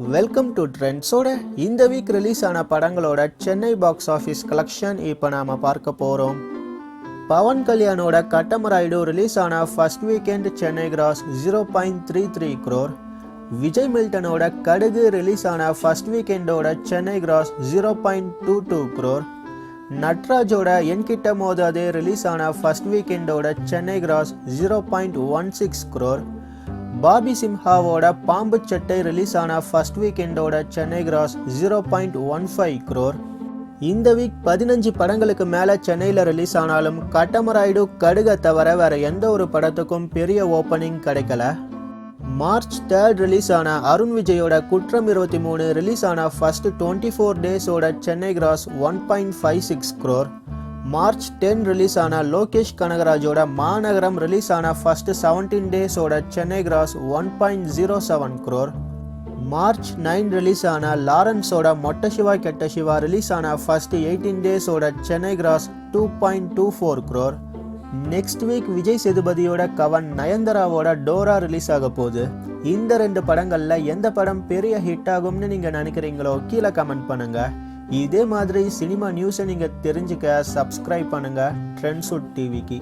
Welcome to ட்ரெண்ட்ஸோட இந்த week release ஆன படங்களோட சென்னை பாக்ஸ் ஆஃபீஸ் கலெக்ஷன் இப்போ நாம் பார்க்க போகிறோம். பவன் கல்யாணோட கட்டமராயுடு ரிலீஸ் ஆன first weekend Chennai gross 0.33 crore. Vijay மில்டனோட கடுகு ரிலீஸ் ஆன ஃபர்ஸ்ட் வீக்கெண்டோட சென்னை கிராஸ் 0.22 crore. நட்ராஜோட என்கிட்ட மோதாதே ரிலீஸ் ஆன ஃபர்ஸ்ட் வீக்கெண்டோட சென்னை கிராஸ் 0.16 crore. பாபி சிம்ஹாவோட பாம்பு சட்டை ரிலீஸ் ஆன ஃபர்ஸ்ட் வீக்கெண்டோட சென்னை கிராஸ் 0.15 crore. இந்த வீக் 15 படங்களுக்கு மேலே சென்னையில் ரிலீஸ் ஆனாலும் கட்டமராயுடு கடுகை தவிர வேற எந்த ஒரு படத்துக்கும் பெரிய ஓப்பனிங் கிடைக்கல. மார்ச் 3 ரிலீஸ் ஆன அருண் விஜயோட குற்றம் 23 ரிலீஸ் ஆன ஃபர்ஸ்ட் 24 டேஸோட Chennai gross 1.56 crore. March 10 release ஆன லோகேஷ் கனகராஜோட மாநகரம் ரிலீஸ் ஆன ஃபர்ஸ்ட் 17 டேஸோட Chennai gross 1.07 crore. March 9 release ஆன லாரன்ஸோட மொட்ட சிவா கெட்ட சிவா ரிலீஸ் ஆன ஃபர்ஸ்ட் 18 டேஸோட Chennai gross 2.24 crore. Next week Vijay சேதுபதியோட கவன், நயன்தாராவோட டோரா ரிலீஸ் ஆக போகுது. இந்த 2 படங்கள்ல எந்த படம் பெரிய ஹிட் ஆகும்னு நீங்க நினைக்கிறீங்களோ கீழே கமெண்ட் பண்ணுங்க. இதே மாதிரி சினிமா நியூஸை நீங்க தெரிஞ்சுக்க சப்ஸ்கிரைப் பண்ணுங்க ட்ரெண்ட்ஸுட் டிவிக்கு.